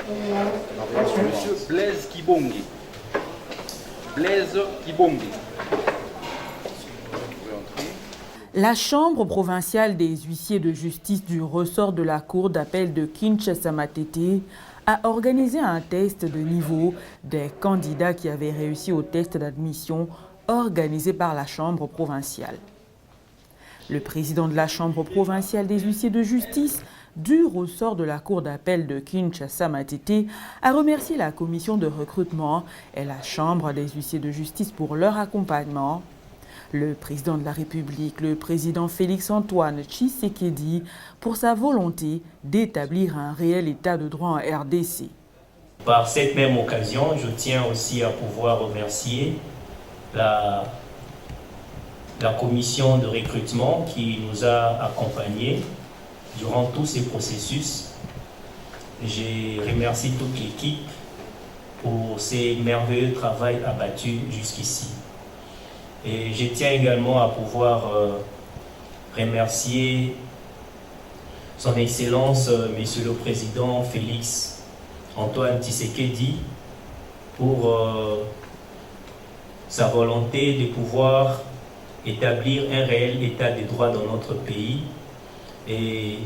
Monsieur Blaise Kibonge. Blaise Kibonge. La Chambre provinciale des huissiers de justice du ressort de la Cour d'appel de Kinshasa-Matete a organisé un test de niveau des candidats qui avaient réussi au test d'admission organisé par la Chambre provinciale. Le président de la Chambre provinciale des huissiers de justice du ressort de la Cour d'appel de Kinshasa-Matete a remercié la commission de recrutement et la Chambre des huissiers de justice pour leur accompagnement. Le président de la République, le président Félix-Antoine Tshisekedi, pour sa volonté d'établir un réel état de droit en RDC. Par cette même occasion, je tiens aussi à pouvoir remercier la commission de recrutement qui nous a accompagnés durant tous ces processus. Je remercie toute l'équipe pour ces merveilleux travail abattu jusqu'ici. Et je tiens également à pouvoir remercier Son Excellence, Monsieur le Président Félix Antoine Tshisekedi pour sa volonté de pouvoir établir un réel état de droit dans notre pays. Et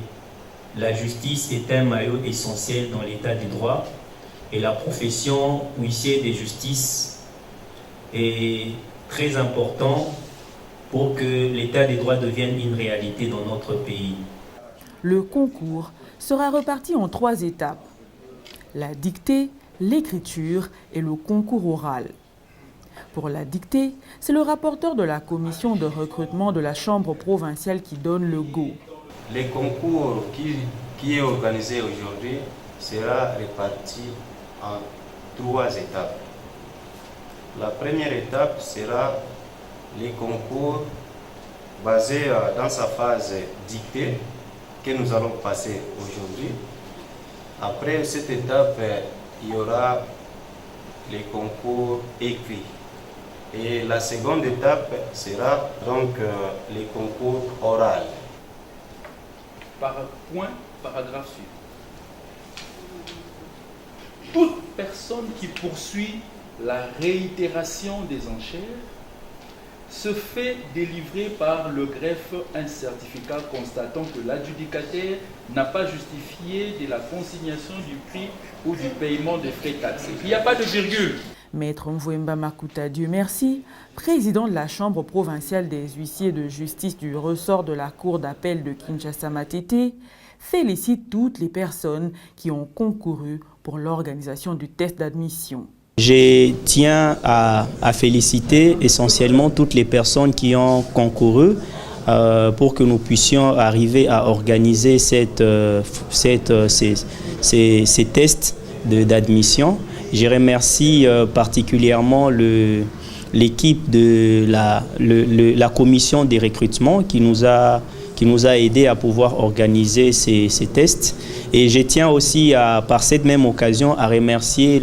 la justice est un maillot essentiel dans l'état du droit. Et la profession huissier de justice est très important pour que l'état des droits devienne une réalité dans notre pays. Le concours sera reparti en 3 étapes: la dictée, l'écriture et le concours oral. Pour la dictée, c'est le rapporteur de la commission de recrutement de la Chambre provinciale qui donne le go. Le concours qui est organisé aujourd'hui sera réparti en 3 étapes. La première étape sera les concours basés dans sa phase dictée que nous allons passer aujourd'hui. Après cette étape, il y aura les concours écrits. Et la seconde étape sera donc les concours oraux. Par point, paragraphe suivant. Toute personne qui poursuit la réitération des enchères se fait délivrer par le greffe un certificat constatant que l'adjudicataire n'a pas justifié de la consignation du prix ou du paiement des frais taxés. Il n'y a pas de virgule. Maître Mvouemba Makuta Dieu merci, président de la Chambre provinciale des huissiers de justice du ressort de la Cour d'appel de Kinshasa-Matete, félicite toutes les personnes qui ont concouru pour l'organisation du test d'admission. Je tiens à féliciter essentiellement toutes les personnes qui ont concouru pour que nous puissions arriver à organiser ces tests d'admission. Je remercie particulièrement l'équipe de la commission des recrutements qui nous a aidé à pouvoir organiser ces tests. Et je tiens aussi, par cette même occasion, à remercier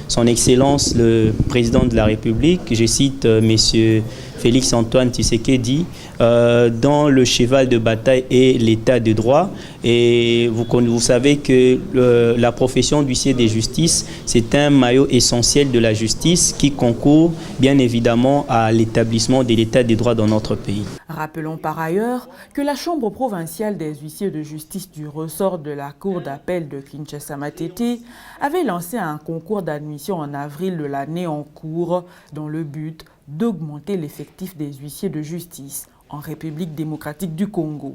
Son Excellence, le Président de la République, je cite Monsieur Félix-Antoine Tshisekedi, dans le cheval de bataille et l'état de droit. Et vous savez que la profession d'huissier de justice, c'est un maillot essentiel de la justice qui concourt bien évidemment à l'établissement de l'état de droit dans notre pays. Rappelons par ailleurs que la Chambre provinciale des huissiers de justice du ressort de la Cour d'appel de Kinshasa-Matete avait lancé un concours d'admission en avril de l'année en cours dans le but d'augmenter l'effectif des huissiers de justice en République démocratique du Congo.